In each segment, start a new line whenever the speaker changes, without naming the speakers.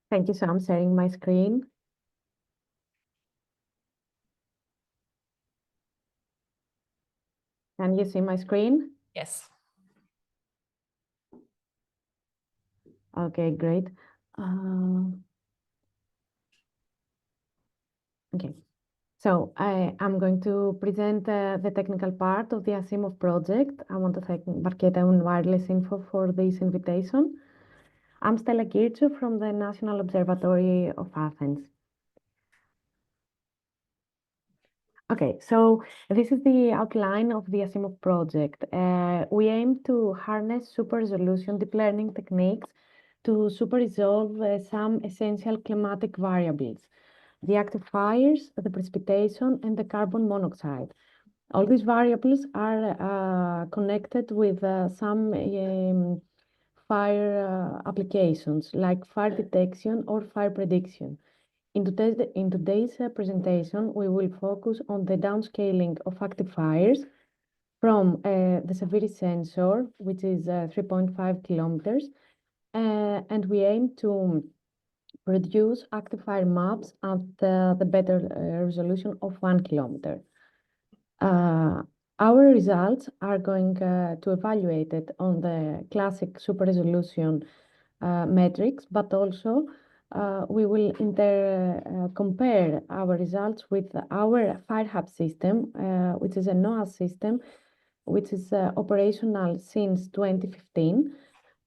Thank you. So I'm sharing my screen. Can you see my screen?
Yes.
Okay, great. Okay, so I'm going to present the technical part of the ASIMOV project. I want to thank Barketa and Wireless Info for this invitation. I'm Stella Girtsou from the National Observatory of Athens. Okay, so this is the outline of the ASIMOV project. We aim to harness super resolution deep learning techniques to super resolve some essential climatic variables, the active fires, the precipitation, and the carbon monoxide. All these variables are connected with some fire applications like fire detection or fire prediction. In today's presentation, we will focus on the downscaling of active fires from the severity sensor, which is 3.5 kilometers, and we aim to produce active fire maps at the better resolution of 1 kilometer. Our results are going to evaluate it on the classic super resolution metrics, but also we will compare our results with our FireHub system, which is a NOAA system, which is operational since 2015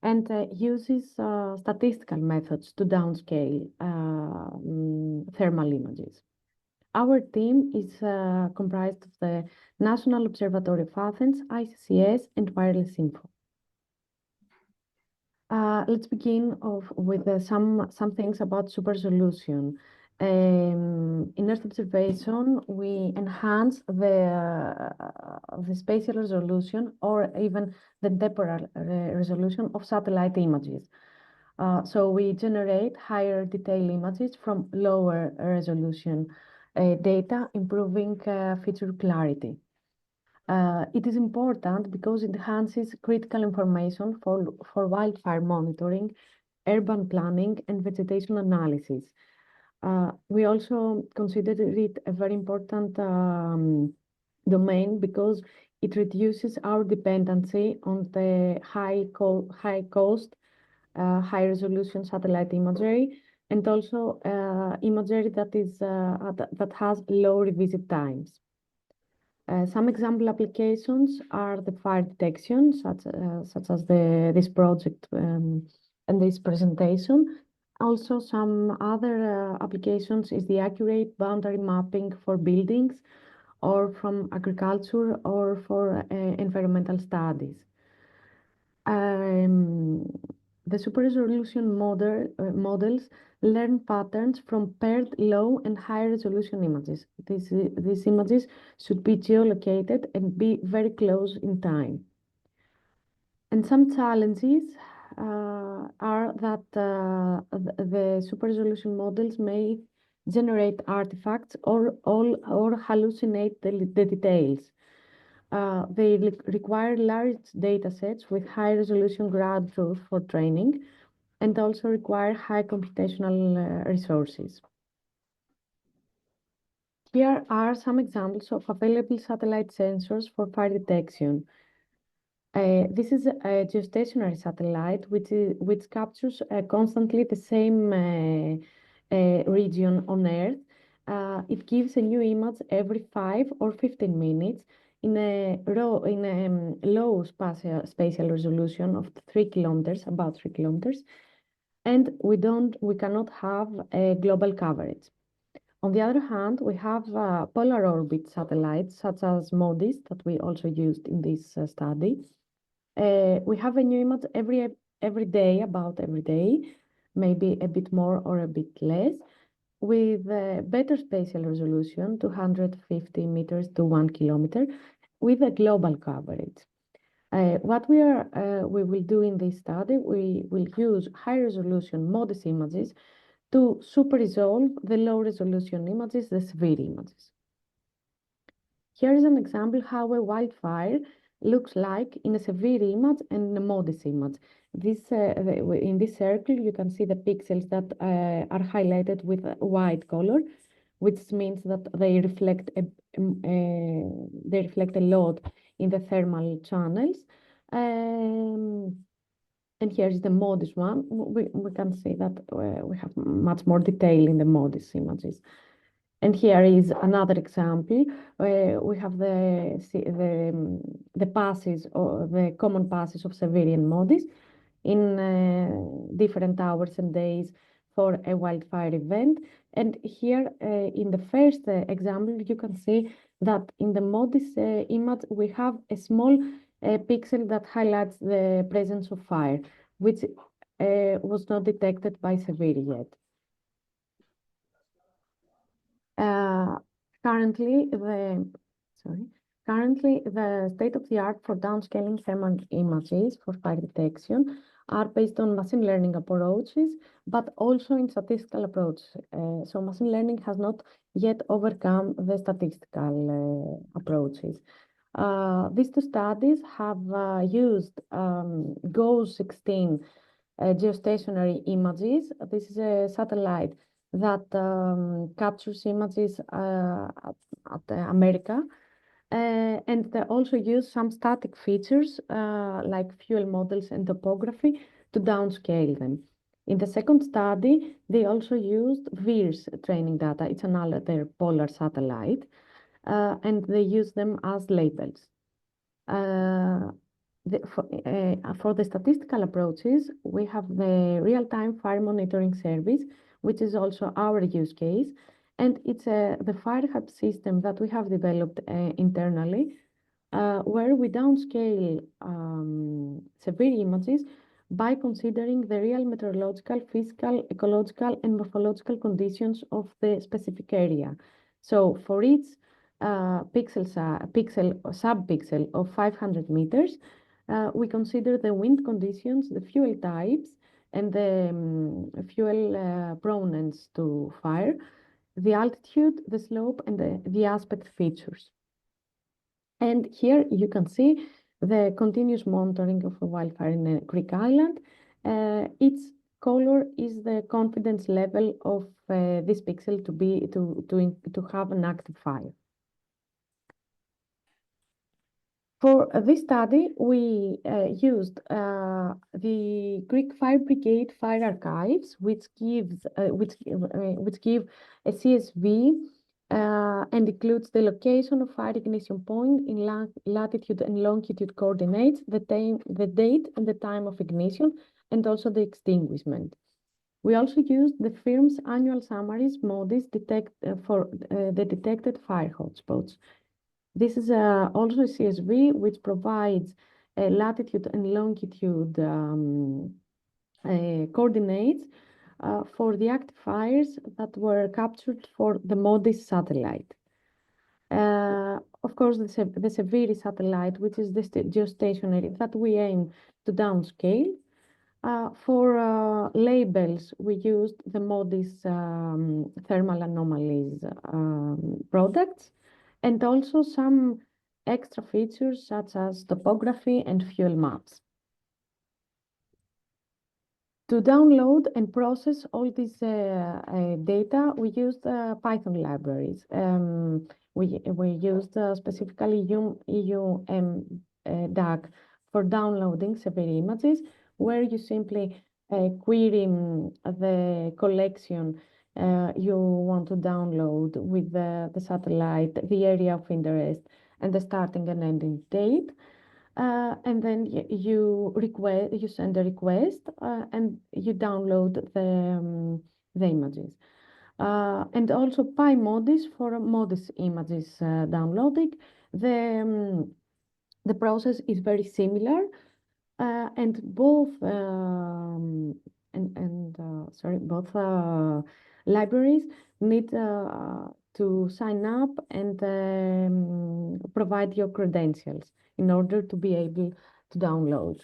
and uses statistical methods to downscale thermal images. Our team is comprised of the National Observatory of Athens, ICCS, and Wireless Info. Let's begin with some things about super resolution. In Earth observation, we enhance the spatial resolution or even the temporal resolution of satellite images. So we generate higher detail images from lower resolution data, improving feature clarity. It is important because it enhances critical information for wildfire monitoring, urban planning, and vegetation analysis. We also consider it a very important domain because it reduces our dependency on the high cost, high resolution satellite imagery, and also imagery that has low revisit times. Some example applications are the fire detection, such as this project and this presentation. Also, some other applications is the accurate boundary mapping for buildings or from agriculture or for environmental studies. The super resolution models learn patterns from paired low and high resolution images. These images should be geolocated and be very close in time. And some challenges are that the super resolution models may generate artifacts or hallucinate the details. They require large data sets with high resolution ground truth for training and also require high computational resources. Here are some examples of available satellite sensors for fire detection. This is a geostationary satellite which captures constantly the same region on Earth. It gives a new image every 5 or 15 minutes in a low spatial resolution of 3 kilometers, about 3 kilometers, and we cannot have a global coverage. On the other hand, we have polar orbit satellites such as MODIS that we also used in this study. We have a new image every day, about every day, maybe a bit more or a bit less, with better spatial resolution, 250 meters to 1 kilometer, with a global coverage. What we will do in this study, we will use high resolution MODIS images to super resolve the low resolution images, the severe images. Here is an example how a wildfire looks like in a severe image and in a modest image. In this circle, you can see the pixels that are highlighted with a white color, which means that they reflect a lot in the thermal channels. And here is the modest one. We can see that we have much more detail in the modest images. And here is another example. We have the passes or the common passes of severe and modest in different hours and days for a wildfire event. And here in the first example, you can see that in the modest image, we have a small pixel that highlights the presence of fire, which was not detected by severe yet. Currently, the state-of-the-art for downscaling thermal images for fire detection are based on machine learning approaches, but also in statistical approaches. So machine learning has not yet overcome the statistical approaches. These two studies have used GOES 16 geostationary images. This is a satellite that captures images at America. And they also use some static features like fuel models and topography to downscale them. In the second study, they also used VIRS training data. It's another polar satellite, and they use them as labels. For the statistical approaches, we have the real-time fire monitoring service, which is also our use case. And it's the fire hub system that we have developed internally, where we downscale severe images by considering the real meteorological, physical, ecological, and morphological conditions of the specific area. So for each pixel or sub-pixel of 500 meters, we consider the wind conditions, the fuel types, and the fuel provenance to fire, the altitude, the slope, and the aspect features. And here you can see the continuous monitoring of a wildfire in a Greek island. Each color is the confidence level of this pixel to have an active fire. For this study, we used the Greek Fire Brigade Fire Archives, which give a CSV and includes the location of fire ignition point in latitude and longitude coordinates, the date and the time of ignition, and also the extinguishment. We also used the firm's annual summaries MODIS for the detected fire hotspots. This is also a CSV which provides latitude and longitude coordinates for the active fires that were captured for the MODIS satellite. Of course, the severe satellite, which is the geostationary that we aim to downscale. For labels, we used the MODIS thermal anomalies products, and also some extra features such as topography and fuel maps. To download and process all this data, we used Python libraries. We used specifically DAC for downloading severe images, where you simply query the collection you want to download with the satellite, the area of interest, and the starting and ending date. And then you send a request, and you download the images. And also PyModis for MODIS images downloading. The process is very similar, and both both libraries need to sign up and provide your credentials in order to be able to download.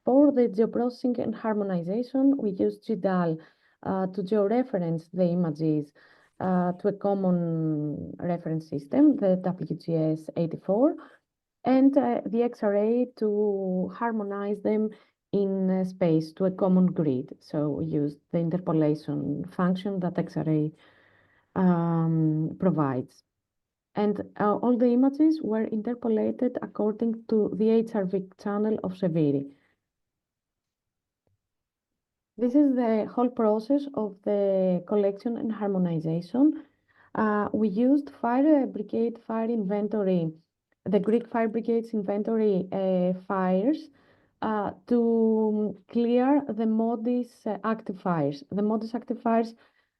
For the geoprocessing and harmonization, we use GDAL to georeference the images to a common reference system, the WGS 84. and the X-ray to harmonize them in space to a common grid. So we used the interpolation function that X-ray provides. And all the images were interpolated according to the HRV channel of Severi. This is the whole process of the collection and harmonization. We used fire brigade fire inventory, the Greek fire brigade's inventory fires to clear the MODIS active fires. The MODIS active fires,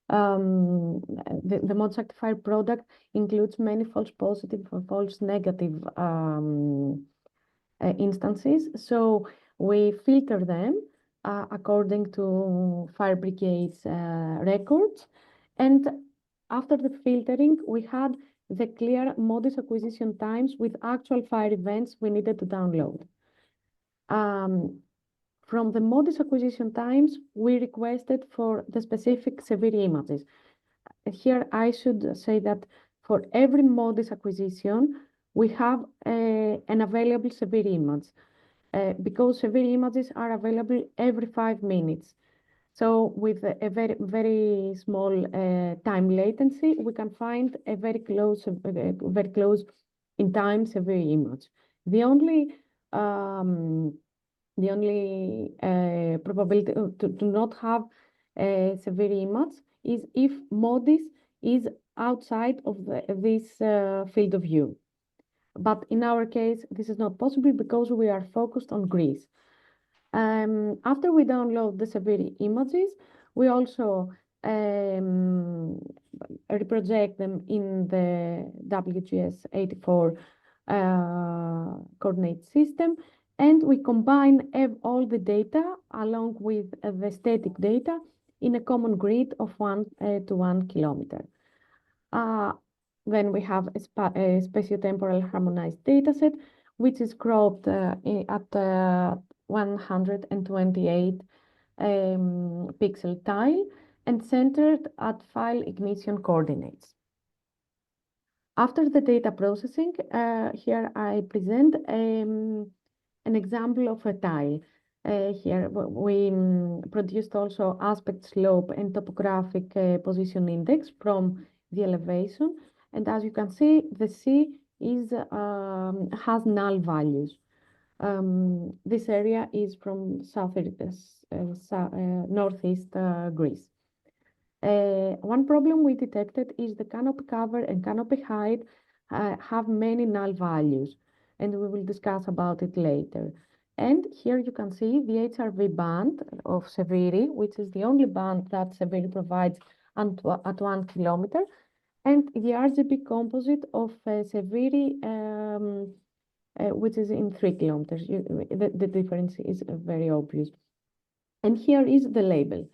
the MODIS active fire product includes many false positive or false negative instances. So we filter them according to fire brigade's records. And after the filtering, we had the clear MODIS acquisition times with actual fire events we needed to download. From the MODIS acquisition times, we requested for the specific Severi images. Here, I should say that for every MODIS acquisition, we have an available Severi image because Severi images are available every 5 minutes. So with a very, very small time latency, we can find a very close in time Severi image. The only probability to not have a Severi image is if MODIS is outside of this field of view. But in our case, this is not possible because we are focused on Greece. After we download the Severi images, we also reproject them in the WGS84 coordinate system, and we combine all the data along with the static data in a common grid of 1 to 1 kilometer. Then we have a spatiotemporal harmonized dataset, which is cropped at 128 pixel tile and centered at file ignition coordinates. After the data processing, here I present an example of a tile. Here we produced also aspect slope and topographic position index from the elevation. And as you can see, the sea has null values. This area is from northeast Greece. One problem we detected is the canopy cover and canopy height have many null values, and we will discuss about it later. And here you can see the HRV band of Severi, which is the only band that Severi provides at 1 kilometer, and the RGB composite of Severi, which is in 3 kilometers. The difference is very obvious. And here is the label.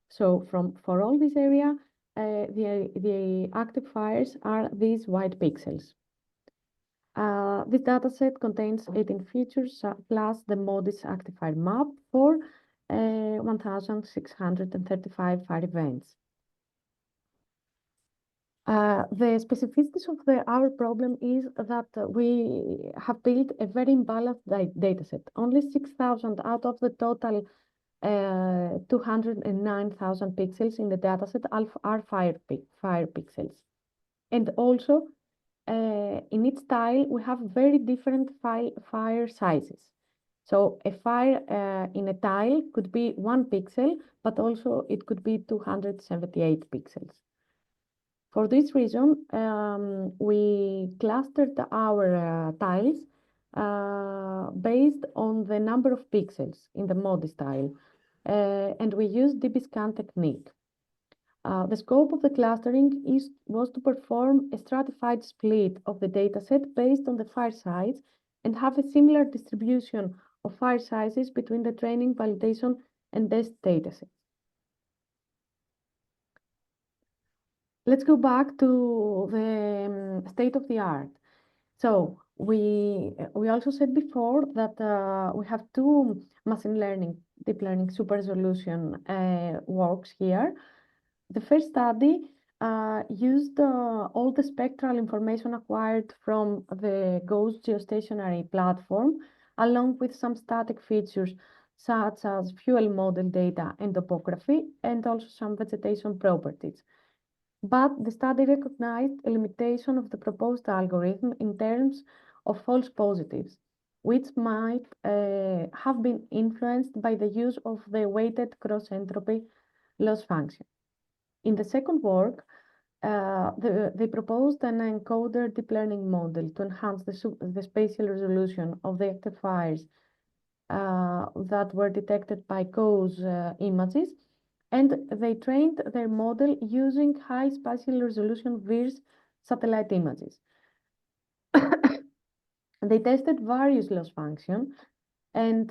So for all this area, the active fires are these white pixels. This dataset contains 18 features plus the MODIS active fire map for 1,635 fire events. The specificities of our problem is that we have built a very imbalanced dataset. Only 6,000 out of the total 209,000 pixels in the dataset are fire pixels. And also, in each tile, we have very different fire sizes. So a fire in a tile could be 1 pixel, but also it could be 278 pixels. For this reason, we clustered our tiles based on the number of pixels in the MODIS tile, and we used dbScan technique. The scope of the clustering was to perform a stratified split of the dataset based on the fire size and have a similar distribution of fire sizes between the training, validation, and test datasets. Let's go back to the state of the art. So we also said before that we have 2 machine learning, deep learning super resolution works here. The first study used all the spectral information acquired from the GOES geostationary platform, along with some static features such as fuel model data and topography, and also some vegetation properties. But the study recognized a limitation of the proposed algorithm in terms of false positives, which might have been influenced by the use of the weighted cross-entropy loss function. In the second work, they proposed an encoder deep learning model to enhance the spatial resolution of the active fires that were detected by GOES images, and they trained their model using high spatial resolution VIRS satellite images. They tested various loss functions, and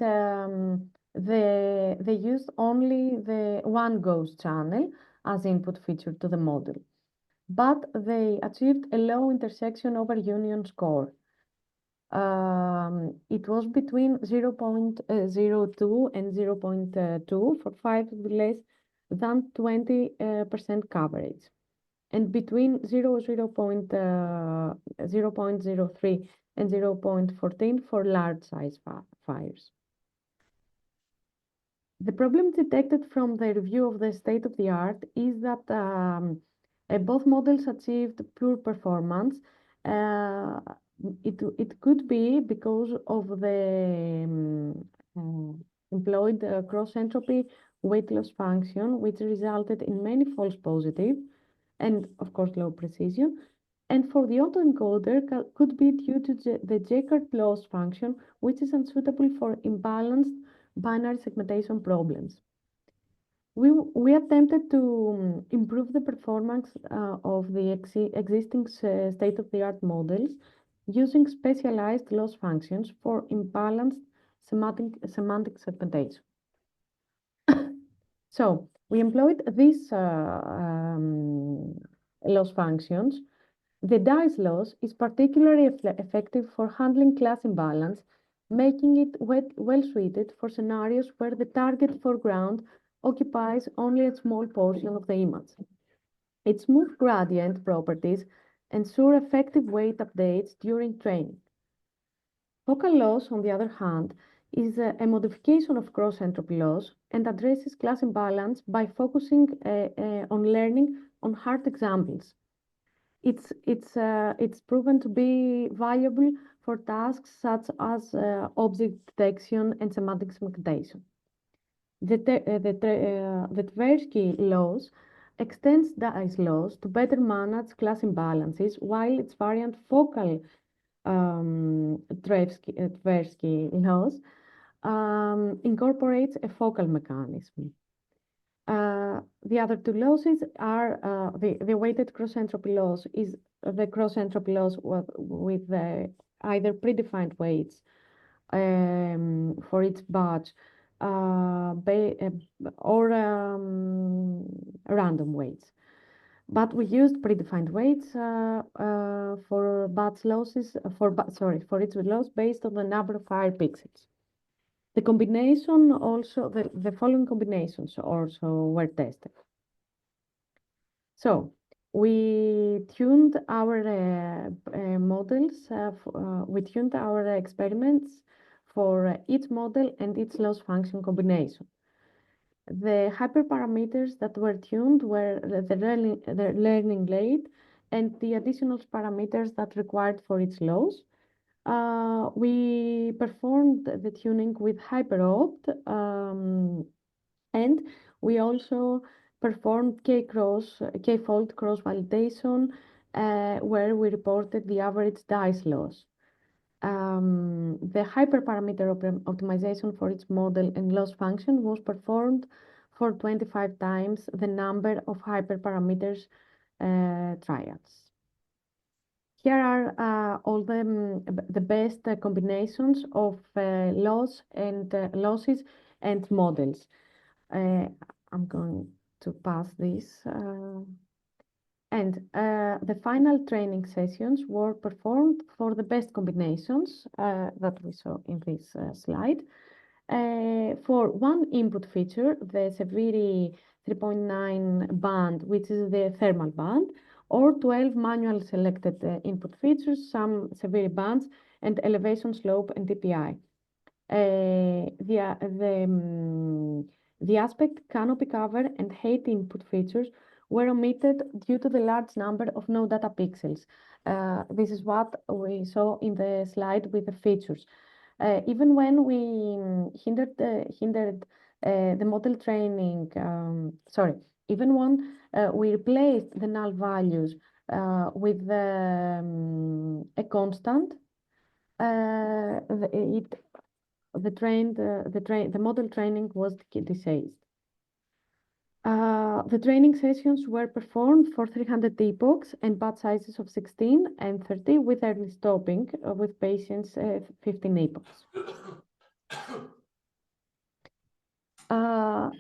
they used only the one GOES channel as input feature to the model, but they achieved a low intersection over union score. It was between 0.02 and 0.2 for 5 less than 20% coverage, and between 0.03 and 0.14 for large size fires. The problem detected from the review of the state of the art is that both models achieved poor performance. It could be because of the employed cross-entropy weight loss function, which resulted in many false positives and, of course, low precision. And for the autoencoder, could be due to the Jacob loss function, which is unsuitable for imbalanced binary segmentation problems. We attempted to improve the performance of the existing state-of-the-art models using specialized loss functions for imbalanced semantic segmentation. So we employed these loss functions. The dice loss is particularly effective for handling class imbalance, making it well suited for scenarios where the target foreground occupies only a small portion of the image. Its smooth gradient properties ensure effective weight updates during training. Focal loss, on the other hand, is a modification of cross-entropy loss and addresses class imbalance by focusing on learning on hard examples. It's proven to be valuable for tasks such as object detection and semantic segmentation. The Tversky laws extends dice laws to better manage class imbalances, while its variant focal Tversky laws incorporates a focal mechanism. The other two losses are the weighted cross-entropy loss is the cross-entropy loss with either predefined weights for each batch or random weights. But we used predefined weights for batch losses for each loss based on the number of fire pixels. The combination also, the following combinations also were tested. So we tuned our models, we tuned our experiments for each model and its loss function combination. The hyperparameters that were tuned were the learning rate and the additional parameters that required for its loss. We performed the tuning with HyperOpt, and we also performed K-fold cross validation, where we reported the average dice loss. The hyperparameter optimization for its model and loss function was performed for 25 times the number of hyperparameters trials. Here are all the best combinations of losses and models. I'm going to pass this. The final training sessions were performed for the best combinations that we saw in this slide. For one input feature, the 3.9 band, which is the thermal band, or 12 manual selected input features, some severe bands, and elevation, slope, and DPI. The aspect, canopy cover, and height input features were omitted due to the large number of no data pixels. This is what we saw in the slide with the features. Even when we hindered the model training, even when we replaced the null values with a constant, the model training was disabled. The training sessions were performed for 300 epochs and batch sizes of 16 and 30 with early stopping with patients 15 epochs.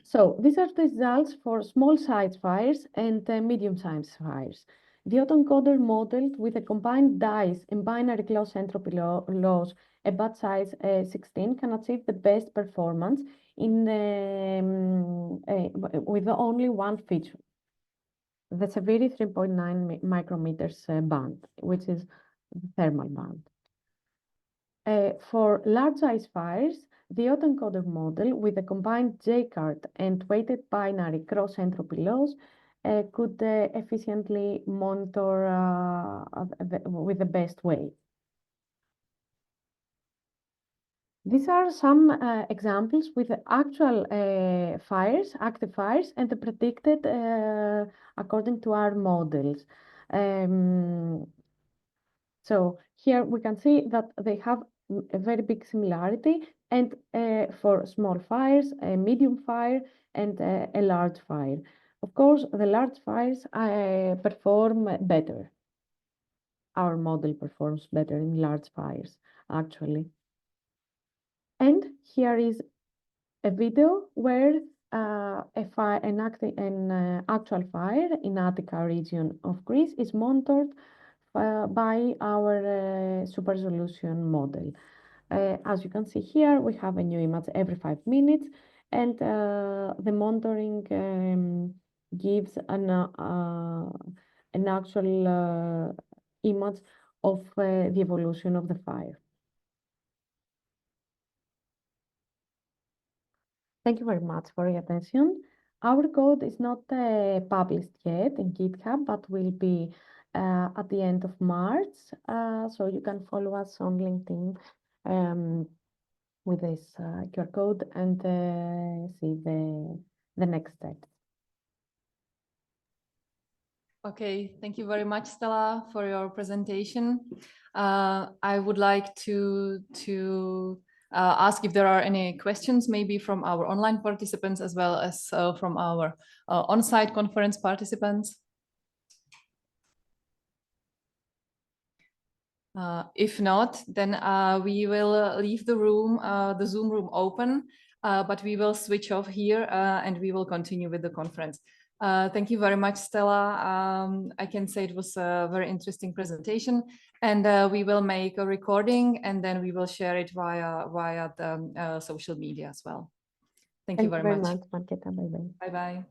So these are the results for small size fires and medium size fires. The autoencoder modeled with a combined dice and binary close entropy laws, a batch size 16 can achieve the best performance in with only one feature, the severity 3.9 micrometers band, which is the thermal band. For large size fires, the autoencoder model with a combined J-card and weighted binary cross entropy laws could efficiently monitor with the best way. These are some examples with the actual fires, active fires, and the predicted according to our models. So here we can see that they have a very big similarity, and for small fires, a medium fire, and a large fire. Of course, the large fires perform better. Our model performs better in large fires, actually. And here is a video where an actual fire in Attica region of Greece is monitored by our super resolution model. As you can see here, we have a new image every 5 minutes, and the monitoring gives an actual image of the evolution of the fire. Thank you very much for your attention. Our code is not published yet in GitHub, but will be at the end of March. So you can follow us on LinkedIn with this QR code and see the next steps.
Okay, thank you very much, Stella, for your presentation. I would like to ask if there are any questions, maybe from our online participants as well as from our on-site conference participants. If not, then we will leave the room, the Zoom room open, but we will switch off here and we will continue with the conference. Thank you very much, Stella. I can say it was a very interesting presentation, and we will make a recording and then we will share it via the social media as well. Thank you very much.
Marketa. Bye-bye.
Bye-bye.